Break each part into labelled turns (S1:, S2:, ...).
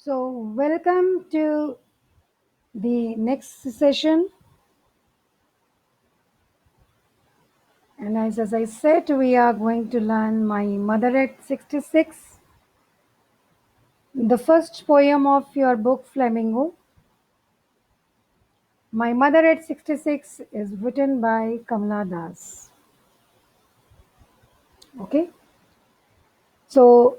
S1: So, welcome to the next session. And as I said, we are going to learn My Mother at 66, the first poem of your book, Flamingo. My Mother at 66 is written by Kamala Das. Okay, so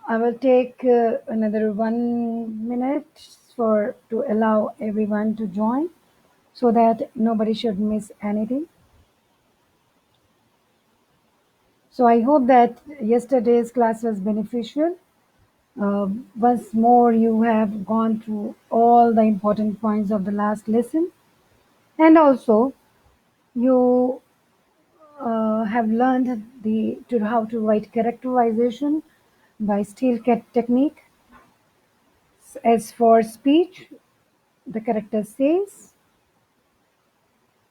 S1: I will take another 1 minute for to allow everyone to join so that nobody should miss anything. So I hope that yesterday's class was beneficial. Once more, you have gone through all the important points of the last lesson, and also you have learned the to how to write characterization by steel cat technique. As for speech, the character says,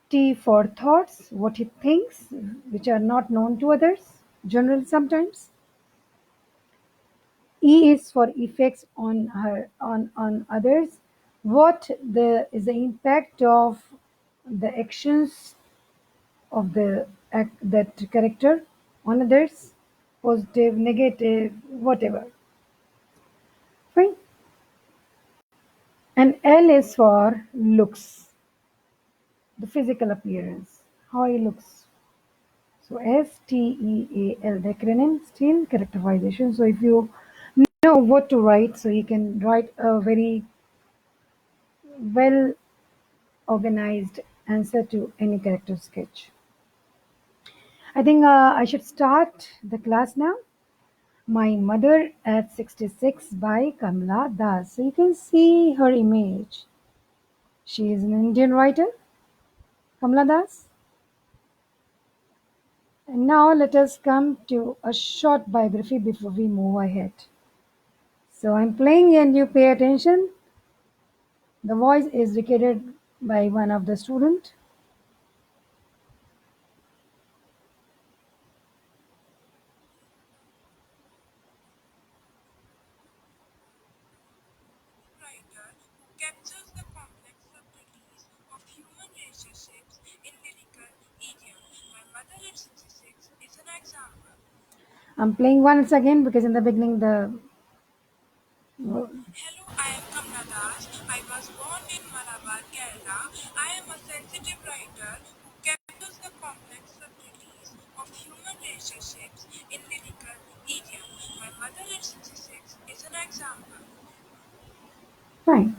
S1: T for thoughts, what he thinks, which are not known to others, generally sometimes. E is for effects on her on others. What the is the impact of the actions of that character on others, positive, negative, whatever. Fine. And L is for looks, the physical appearance, how he looks. So STEAL, the acronym still characterization. So if you know what to write, so you can write a very well organized answer to any character sketch. I think I should start the class now. My Mother at 66 by Kamala Das. So you can see her image. She is an Indian writer, Kamala Das. And now let us come to a short biography before we move ahead. So I'm playing and you pay attention. The voice is recorded by one of the student.
S2: Writer who captures the complex subtleties of human relationships in lyrical idiom. My Mother at 66 is an example.
S1: I'm playing once again because in the beginning the
S2: Hello, I am Kamla Das. I was born in Malabar, Kerala. I am a sensitive writer who captures the complex subtleties of human relationships in lyrical idiom. My Mother at 66 is an example.
S1: fine.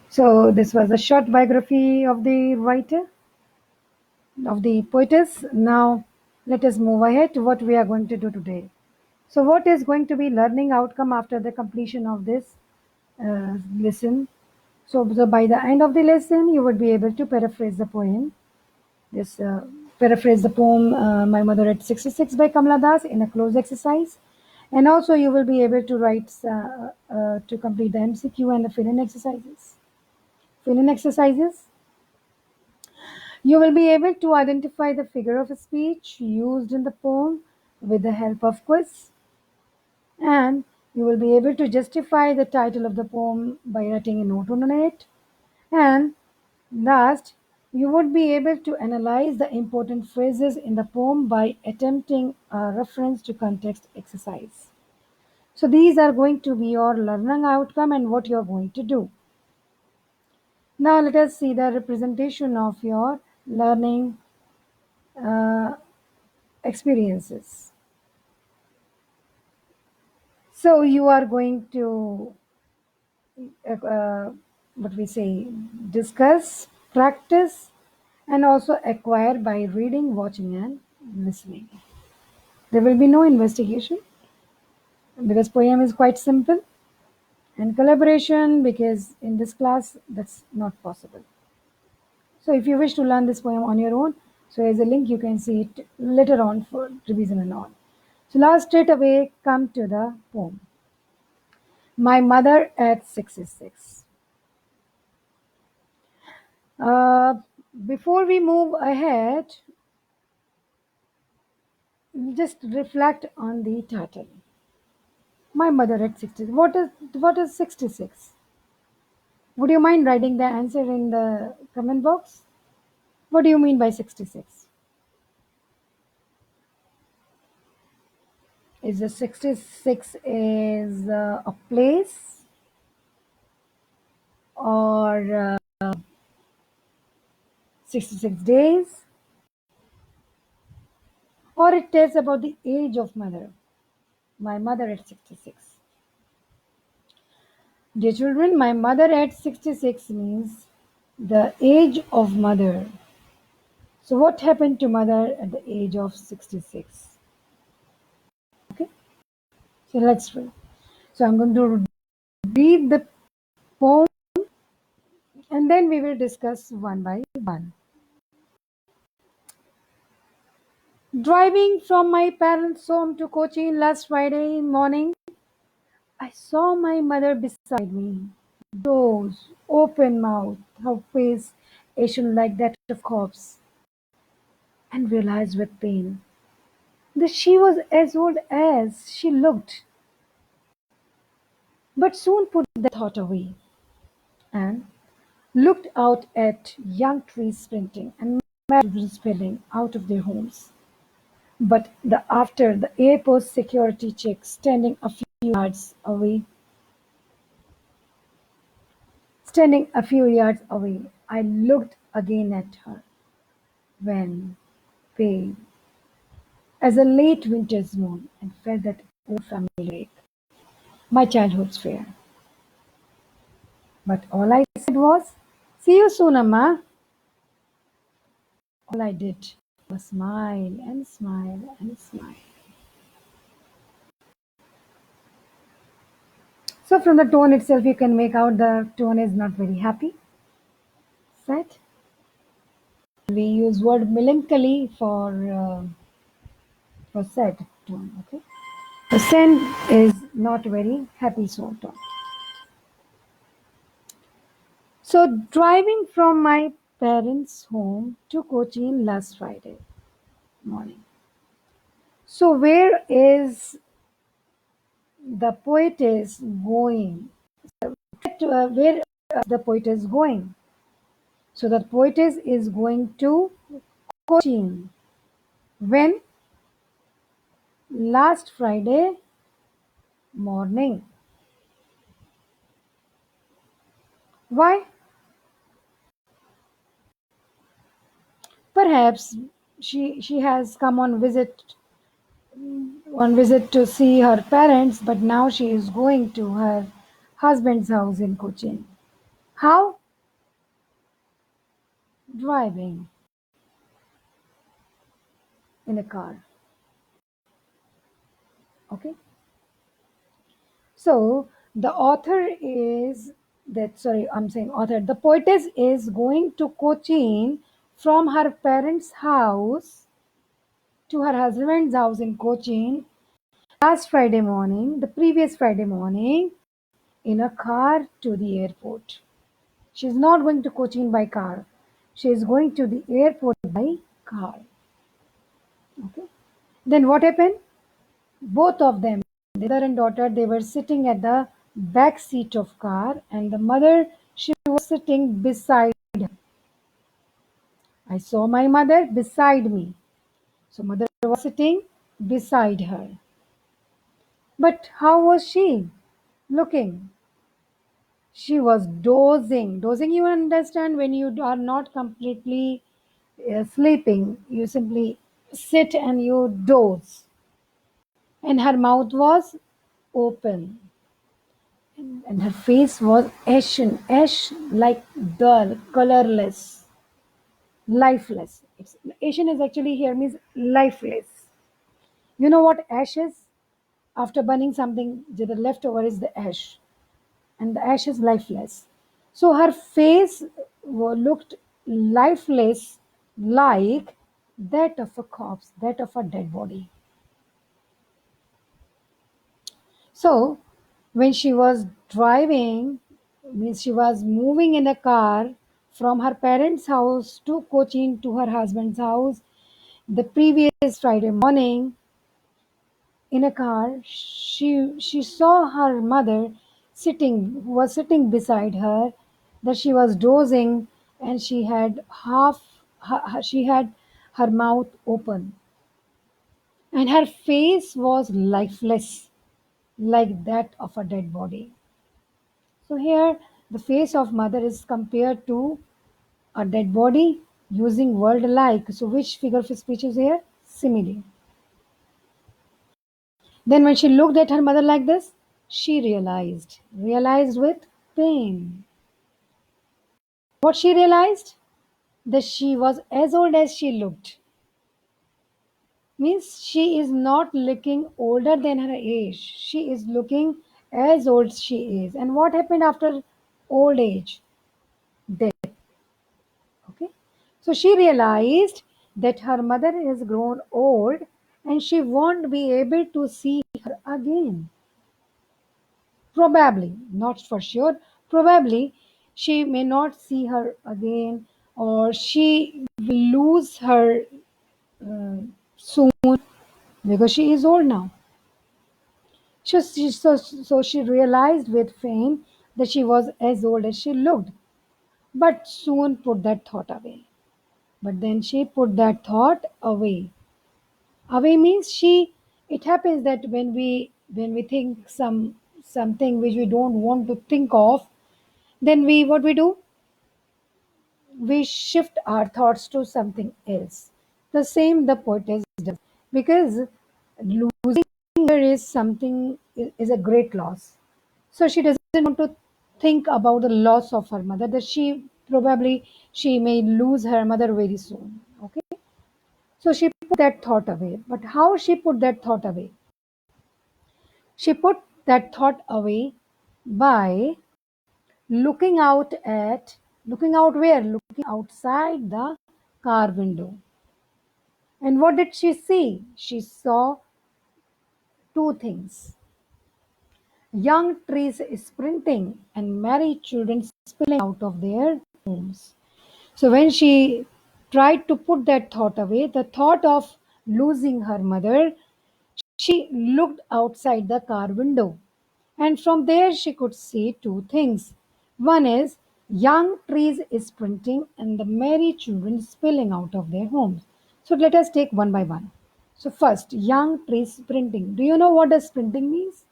S1: So this was a short biography of the writer, of the poetess. Now let us move ahead to what we are going to do today. So what is going to be learning outcome after the completion of this lesson? So by the end of the lesson, you would be able to paraphrase the poem. This paraphrase the poem "My Mother at 66" by Kamala Das in a close exercise, and also you will be able to write to complete the MCQ and the fill-in exercises. Fill-in exercises. You will be able to identify the figure of speech used in the poem with the help of quiz, and you will be able to justify the title of the poem by writing a note on it. And last, you would be able to analyze the important phrases in the poem by attempting a reference to context exercise. So these are going to be your learning outcome and what you are going to do. Now let us see the representation of your learning uh, experiences. So you are going to what we say discuss, practice, and also acquire by reading, watching, and listening. There will be no investigation because poem is quite simple, and collaboration because in this class that's not possible. So if you wish to learn this poem on your own, so as a link you can see it later on for revision and all. So now straight away come to the poem. My Mother at 66. Uh, Before we move ahead, just reflect on the title. My mother at 60. What is 66? Would you mind writing the answer in the comment box? What do you mean by 66? Is the 66 is a place, or 66 days, or it tells about the age of mother? My mother at 66. Dear children, my mother at 66 means the age of mother. So what happened to mother at the age of 66? Okay, so let's read. So I'm going to read the poem and then we will discuss one by one. Driving from my parents' home to Cochin last Friday morning, I saw my mother beside me. Doors, open mouth, her face ashen like that of corpse, and realized with pain that she was as old as she looked, but soon put the thought away and looked out at young trees sprinting and children spilling out of their homes. But after the airport security check standing a few yards away, I looked again at her when pale as a late winter's moon and felt that old familiar ache, my childhood's fear. But all I said was, "See you soon, Amma." All I did was smile and smile and smile. So from the tone itself, you can make out the tone is not very happy, sad. We use word melancholy for sad tone. Okay, the send is not very happy sort of. So driving from my parents' home to Cochin last Friday morning. So where is the poetess going? Where the poetess going? So the poetess is going to Cochin. When? Last Friday morning. Why? Perhaps she has come on visit to see her parents, but now she is going to her husband's house in Cochin. How? Driving in a car. Okay. So the author is that sorry, I'm saying author. The poetess is going to Cochin from her parents' house to her husband's house in Cochin last Friday morning, the previous Friday morning, in a car to the airport. She's not going to Cochin by car. She is going to the airport by car. Okay. Then what happened? Both of them, the mother and daughter, they were sitting at the back seat of car, and the mother, she was sitting beside her. I saw my mother beside me. So mother was sitting beside her. But how was she looking? She was dozing. Dozing, you understand, when you are not completely sleeping, you simply sit and you doze. And her mouth was open. And her face was ashen, ash like dull, colorless, lifeless. Ashen is actually here means lifeless. You know what ash is? After burning something, the leftover is the ash, and the ash is lifeless. So her face looked lifeless, like that of a corpse, that of a dead body. So when she was driving, means she was moving in a car from her parents' house to Cochin to her husband's house the previous Friday morning in a car, she saw her mother sitting, who was sitting beside her, that she was dozing, and she had her mouth open, and her face was lifeless, like that of a dead body. So here, the face of mother is compared to a dead body using word like. So which figure of speech is here? Simile. Then when she looked at her mother like this, she realized with pain. What she realized? That she was as old as she looked. Means she is not looking older than her age. She is looking as old she is. And what happened after old age? Death. Okay. So she realized that her mother is grown old and she won't be able to see her again. Probably, not for sure, probably she may not see her again, or she will lose her uh, soon because she is old now. So she realized with pain that she was as old as she looked, but soon put that thought away. But then she put that thought away. Away means it happens that when we think something which we don't want to think of, then we what we do, we shift our thoughts to something else. The same the poetess does, because losing her is something is a great loss. So she doesn't want to think about the loss of her mother. That she may lose her mother very soon. Okay, so she put that thought away. But how she put that thought away? She put that thought away by looking out where? Looking outside the car window. And what did she see? She saw two things: young trees sprinting and merry children spilling out of their homes. So when she tried to put that thought away, the thought of losing her mother, she looked outside the car window, and from there she could see two things. One is young trees sprinting and the merry children spilling out of their homes. So let us take one by one. So first, young trees sprinting. Do you know what does sprinting means?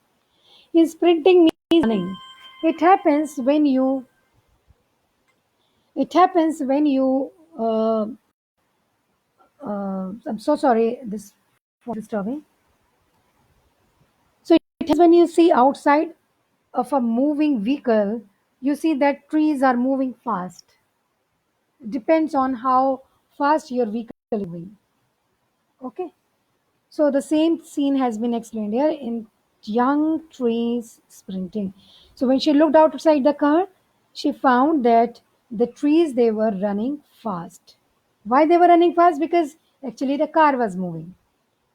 S1: In sprinting means running. It happens when you. It happens when you. I'm so sorry. This for disturbing. So it is when you see outside of a moving vehicle, you see that trees are moving fast. Depends on how fast your vehicle is moving. Okay. So the same scene has been explained here in young trees sprinting. So when she looked outside the car, she found that the trees they were running fast. Why they were running fast? Because actually the car was moving.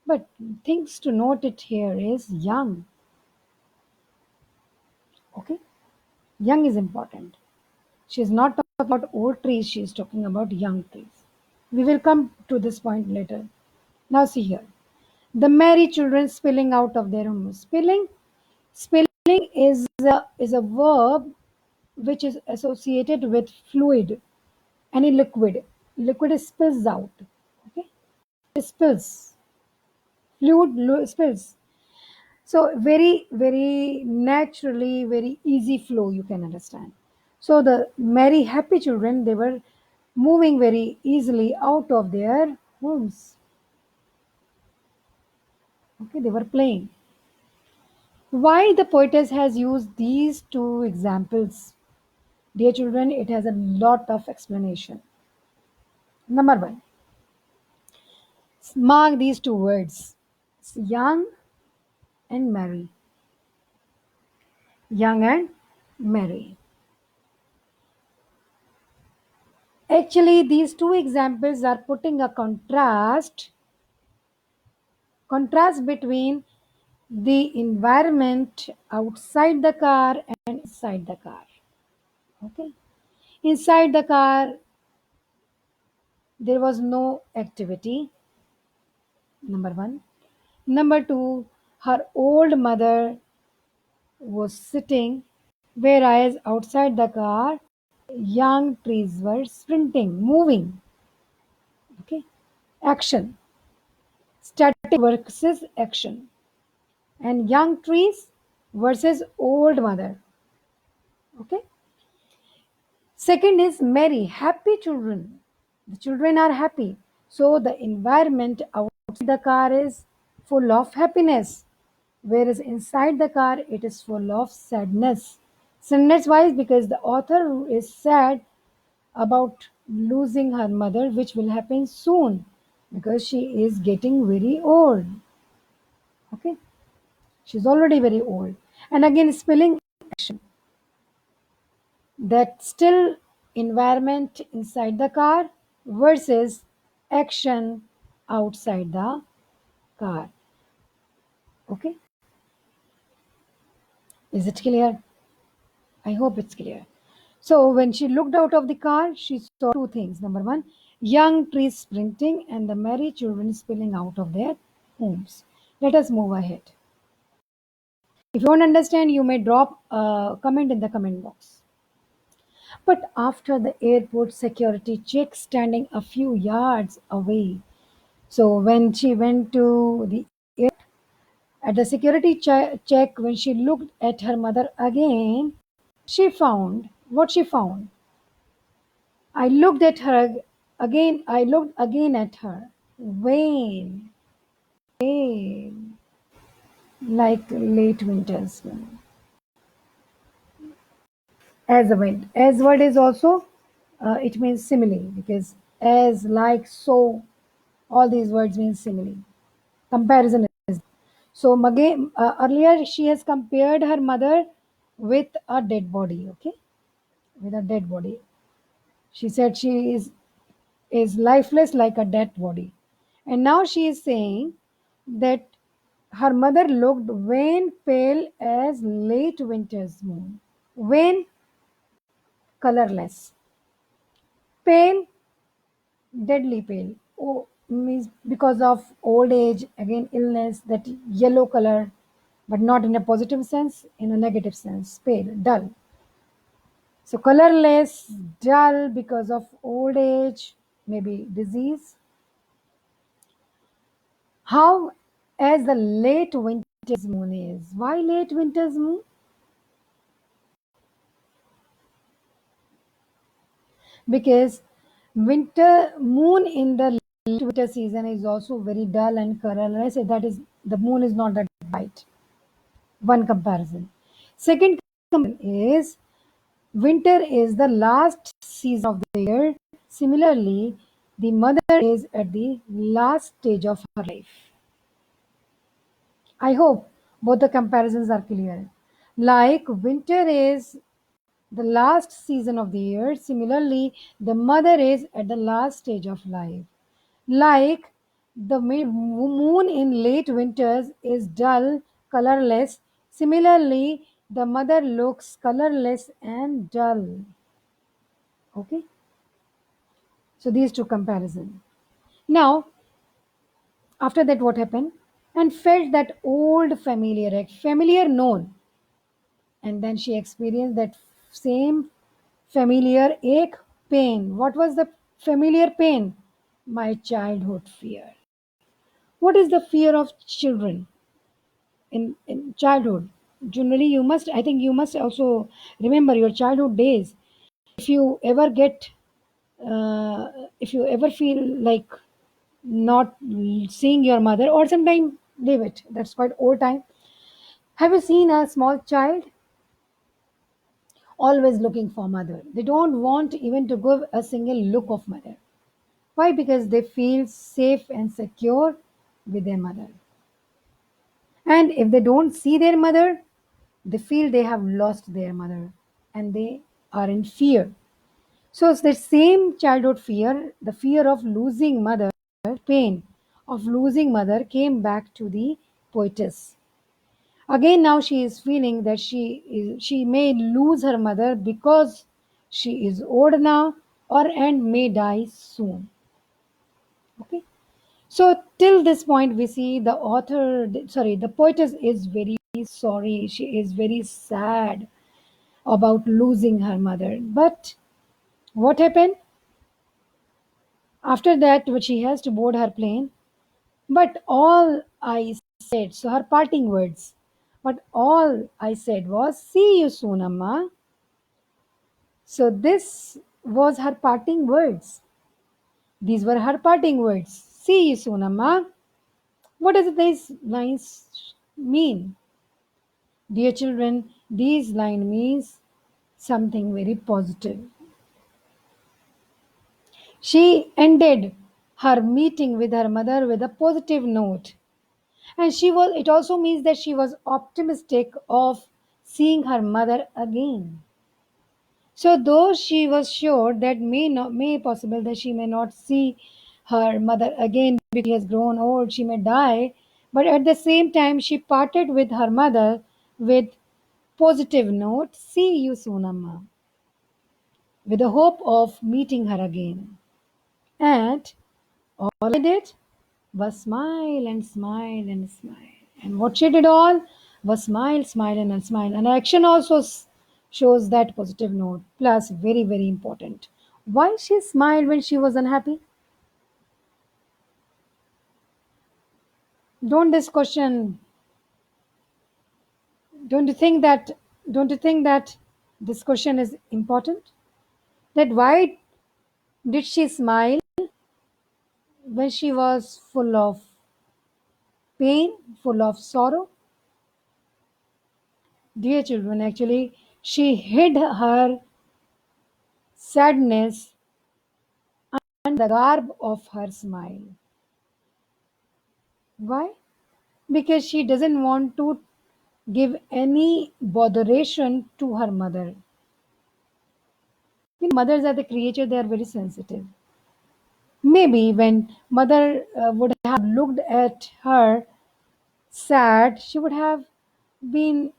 S1: But things to note it here is young. Okay. Young is important. She is not talking about old trees, she is talking about young trees. We will come to this point later. Now, see here. The merry children spilling out of their homes. Spilling is a verb which is associated with fluid, any liquid. Liquid spills out. Okay? It spills. Spills. So very naturally, very easy flow you can understand. So the merry happy children, they were moving very easily out of their homes. Okay, they were playing. Why the poetess has used these two examples? Dear children, it has a lot of explanation. Number one, mark these two words: young and merry. Young and merry. Actually, these two examples are putting a contrast between the environment outside the car and inside the car. Okay. Inside the car, there was no activity. Number one. Number two, her old mother was sitting, whereas outside the car, young trees were sprinting, moving. Okay, action, static versus action, and young trees versus old mother. Okay, second is merry, happy children. The children are happy. So the environment outside the car is full of happiness, whereas inside the car it is full of sadness. Sadness wise because the author is sad about losing her mother, which will happen soon because she is getting very old. Okay, she's already very old. And again, spelling action, that still environment inside the car versus action outside the car. Okay, is it clear? I hope it's clear. So when she looked out of the car, she saw two things. Number one, young trees sprinting and the merry children spilling out of their homes. Let us move ahead. If you don't understand, you may drop a comment in the comment box. But after the airport security check standing a few yards away, so when she went to the at the security check, when she looked at her mother again, she found what she found. I looked at her again. I looked again at her. Vain, vain, like late winter's wind. As a wind. As word is also, it means simile because as, like, so, all these words mean simile. Comparison is. So again, earlier she has compared her mother with a dead body. Okay, with a dead body. She said she is lifeless like a dead body. And now she is saying that her mother looked wan pale as late winter's moon. Wan, colorless. Pale, deadly pale. Oh, means because of old age, again illness, that yellow color, but not in a positive sense, in a negative sense. Pale, dull. So colorless, dull because of old age, maybe disease. How as the late winter's moon is. Why late winter's moon? Because winter moon in the late winter season is also very dull and colorless. That is, the moon is not that bright. One comparison. Second comparison is winter is the last season of the year. Similarly, the mother is at the last stage of her life. I hope both the comparisons are clear. Like winter is the last season of the year, similarly, the mother is at the last stage of life. Like the moon in late winters is dull, colorless, similarly, the mother looks colorless and dull. Okay, so these two comparisons. Now, after that, what happened? And felt that old familiar known, and then she experienced that same familiar ache, pain. What was the familiar pain? My childhood fear. What is the fear of children in childhood? Generally, you must, I think you must also remember your childhood days. If you ever get, if you ever feel like not seeing your mother, or sometime leave it, that's quite old time. Have you seen a small child always looking for mother? They don't want even to give a single look of mother. Why? Because they feel safe and secure with their mother. And if they don't see their mother, they feel they have lost their mother and they are in fear. So it's the same childhood fear, the fear of losing mother, pain of losing mother came back to the poetess. Again, now she is feeling that she may lose her mother because she is old now or and may die soon. Okay. So till this point we see the author, sorry, the poetess is very sorry, she is very sad about losing her mother. But what happened after that, when she has to board her plane? But all I said, so her parting words, but all I said was, see you soon, Amma. So this was her parting words. These were her parting words. See you soon, Amma. What does these lines mean? Dear children, these line means something very positive. She ended her meeting with her mother with a positive note. And it also means that she was optimistic of seeing her mother again. So though she was sure that may possible that she may not see her mother again because she has grown old, she may die, but at the same time she parted with her mother with positive note, see you soon, Amma, with the hope of meeting her again. And all I did was smile and smile and smile. And what she did all was smile, smile, and smile. And action also shows that positive note. Plus, very, very important. Why she smiled when she was unhappy? Don't this question, don't you think that, don't you think that this question is important? That why did she smile when she was full of pain, full of sorrow? Dear children, actually, she hid her sadness under the garb of her smile. Why? Because she doesn't want to give any botheration to her mother. Mothers are the creature, they are very sensitive. Maybe when mother would have looked at her sad, she would have been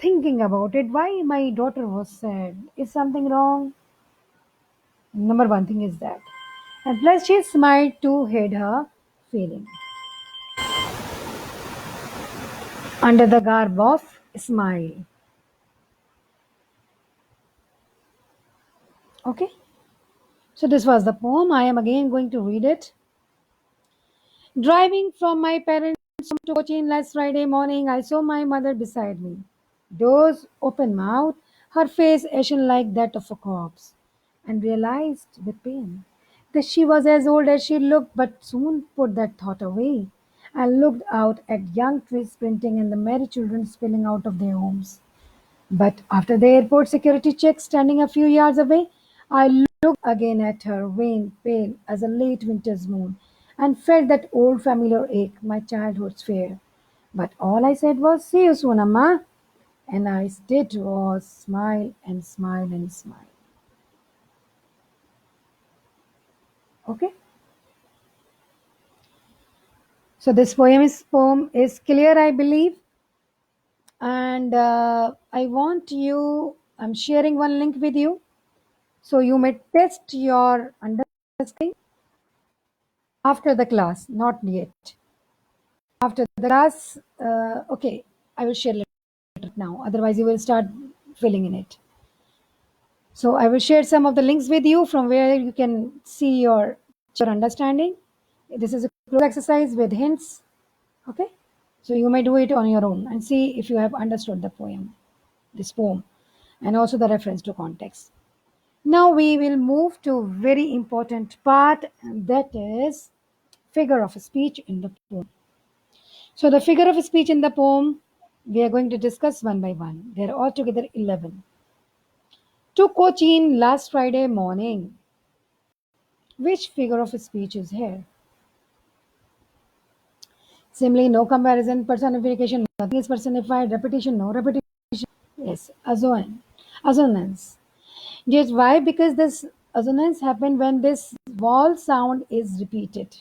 S1: thinking about it. Why my daughter was sad? Is something wrong? Number one thing is that. And plus, she smiled to hide her feeling under the garb of smile. Okay, so this was the poem. I am again going to read it. Driving from my parents' home to Cochin last Friday morning, I saw my mother beside me. Doors open mouth, her face ashen like that of a corpse, and realized with pain that she was as old as she looked, but soon put that thought away and looked out at young trees sprinting and the merry children spilling out of their homes. But after the airport security check standing a few yards away, I looked again at her, wan, pale as a late winter's moon, and felt that old familiar ache, my childhood's fear. But all I said was, see you soon, Amma. And I did was smile and smile and smile. Okay? So this poem is clear, I believe. And I'm sharing one link with you. So you may test your understanding after the class, not yet. After the class, okay, I will share later now. Otherwise, you will start filling in it. So I will share some of the links with you from where you can see your understanding. This is a close exercise with hints. Okay, so you may do it on your own and see if you have understood this poem, and also the reference to context. Now we will move to very important part, and that is figure of speech in the poem. So the figure of speech in the poem, we are going to discuss one by one. There are altogether 11. To Cochin last Friday morning. Which figure of speech is here? Simply no comparison, personification, nothing is personified, repetition, no repetition. Yes, assonance. Yes, why? Because this assonance happen when this vowel sound is repeated.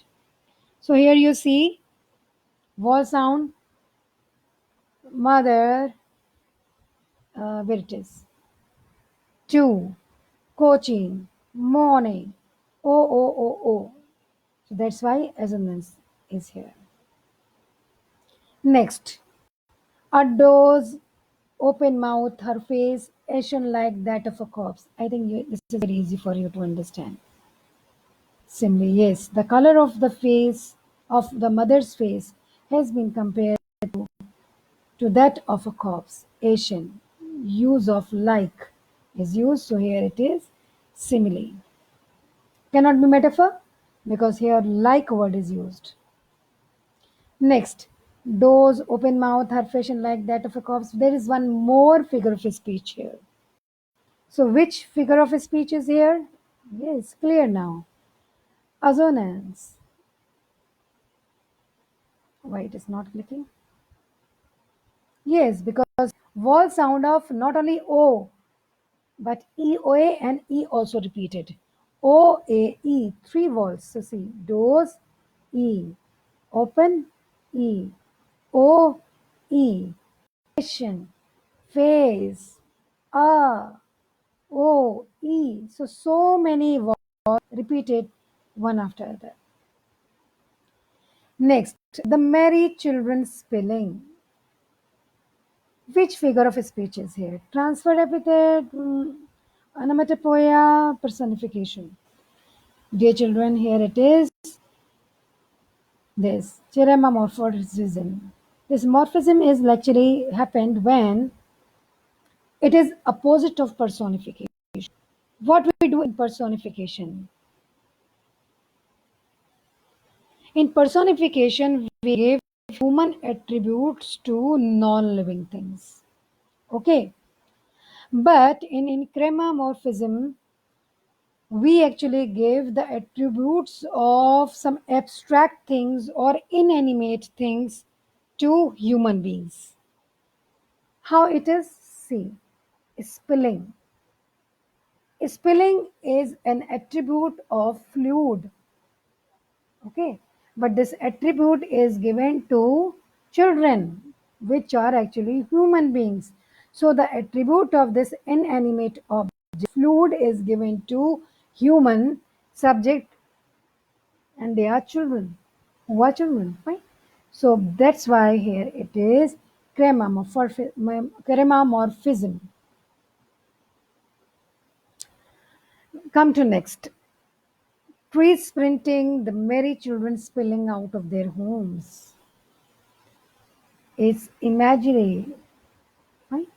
S1: So here you see vowel sound, mother, where it is. To, coaching, morning, o o o o. So that's why assonance is here. Next, a doe's open mouth, her face ashen like that of a corpse. I think this is very easy for you to understand. Simply, yes, the color of the face of the mother's face has been compared to that of a corpse. Asian. Use of like is used, so here it is simile. Cannot be metaphor because here like word is used. Next, does open mouth, her fashion like that of a corpse. There is one more figure of speech here. So which figure of speech is here? Yes, clear now. Assonance. Why it is not clicking? Yes, because vowel sound of not only O but E, O, A and E also repeated. O, A, E, three vowels. So see, doors, E, open, E, O, E, fashion, face, A, O, E. So many vowels repeated one after other. Next, the merry children spelling. Which figure of speech is here? Transferred epithet, onomatopoeia, personification. Dear children, here it is. This cherema morphism. This morphism is actually happened when it is opposite of personification. What we do in personification? In personification, we give human attributes to non-living things. Okay, but in cremamorphism, we actually give the attributes of some abstract things or inanimate things to human beings. How it is? See, spilling. Spilling is an attribute of fluid. Okay, but this attribute is given to children, which are actually human beings. So the attribute of this inanimate object, fluid, is given to human subject, and they are children. Who are children, right? So that's why here it is cremamorphism. Come to next. Trees sprinting, the merry children spilling out of their homes. It's imaginary, right?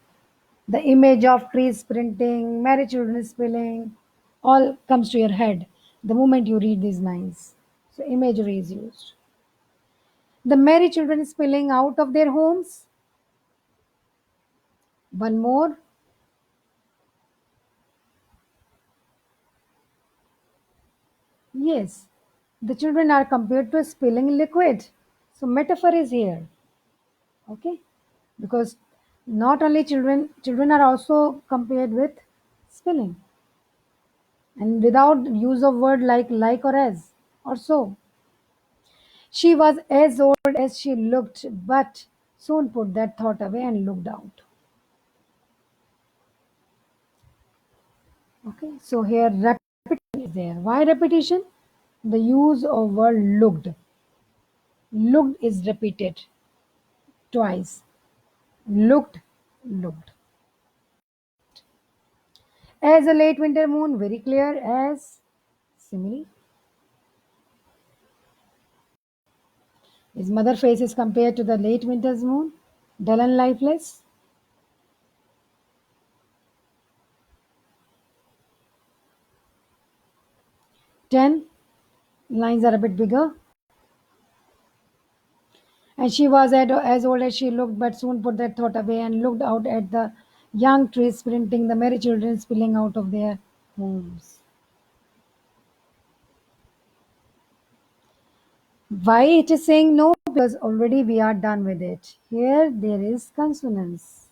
S1: The image of trees sprinting, merry children spilling, all comes to your head the moment you read these lines. So imagery is used. The merry children spilling out of their homes. One more. Yes, the children are compared to a spilling liquid. So metaphor is here. Okay, because not only children are also compared with spilling, and without use of word like or as or so. She was as old as she looked, but soon put that thought away and looked out. Okay, so here repetition is there. Why repetition? The use of word looked. Looked is repeated twice. Looked, looked. As a late winter moon, very clear as simile. His mother face is compared to the late winter's moon, dull and lifeless. 10 lines are a bit bigger. And she was as old as she looked, but soon put that thought away and looked out at the young trees sprinting, the merry children spilling out of their homes. Why it is saying no? Because already we are done with it. Here there is consonance.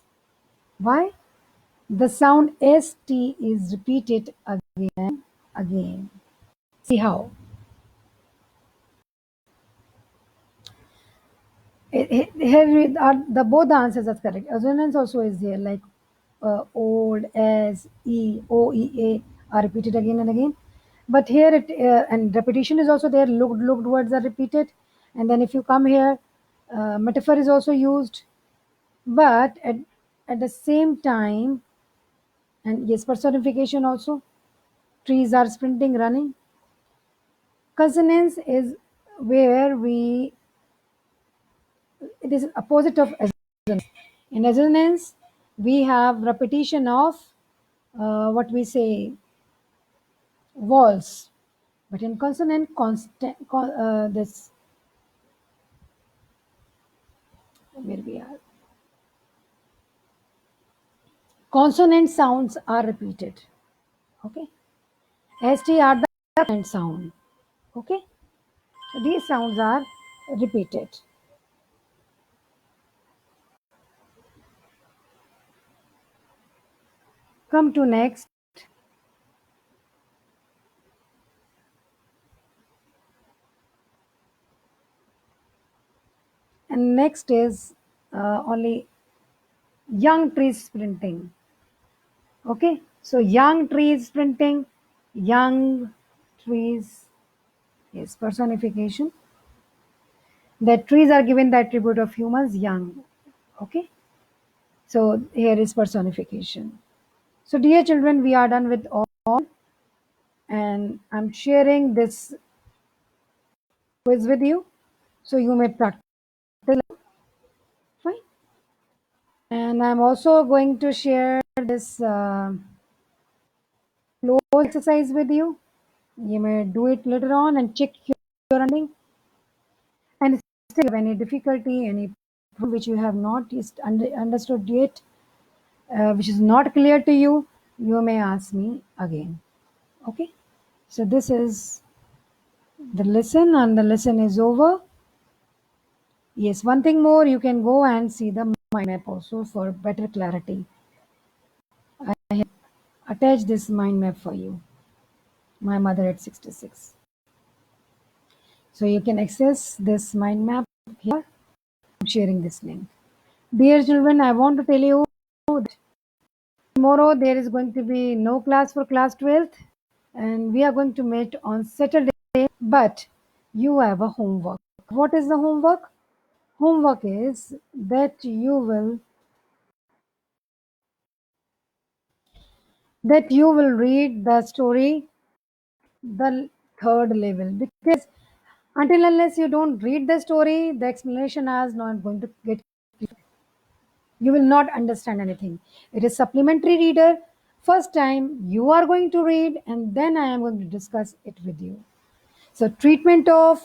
S1: Why? The sound ST is repeated again. See how? Here are the both the answers are correct. Assonance also is here, like old, as, e, o, e, a are repeated again and again. But here it and repetition is also there. Looked words are repeated, and then if you come here, metaphor is also used. But at the same time, and yes, personification also. Trees are sprinting, running. Consonance is where we it is opposite of assonance. In assonance, we have repetition of what we say vowels, but in consonant, this where we are consonant sounds are repeated. Okay, st are the consonant sound. Okay, so these sounds are repeated. Come to next. And next is only young trees sprinting. Okay, so young trees sprinting, young trees is personification. The trees are given the attribute of humans, young. Okay, so here is personification. So, dear children, we are done with all, and I'm sharing this quiz with you, so you may practice. Fine. And I'm also going to share this flow exercise with you. You may do it later on and check your understanding. And still, have any difficulty, any problem which you have not understood yet, which is not clear to you, you may ask me again. Okay. So this is the lesson, and the lesson is over. Yes, one thing more, you can go and see the mind map also for better clarity. I have attached this mind map for you. My mother at 66. So you can access this mind map here. I'm sharing this link. Dear children, I want to tell you that tomorrow there is going to be no class for class 12th, and we are going to meet on Saturday, but you have a homework. What is the homework? Homework is that you will read the story the third level, because until unless you don't read the story, the explanation is not going to get, you will not understand anything. It is supplementary reader. First time you are going to read, and then I am going to discuss it with you. So treatment of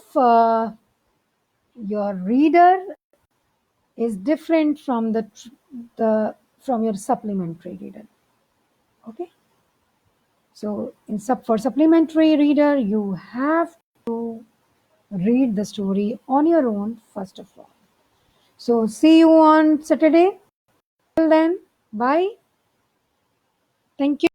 S1: your reader is different from the from your supplementary reader. Okay, so for supplementary reader, you have to read the story on your own first of all. So see you on Saturday. Till then, bye. Thank you.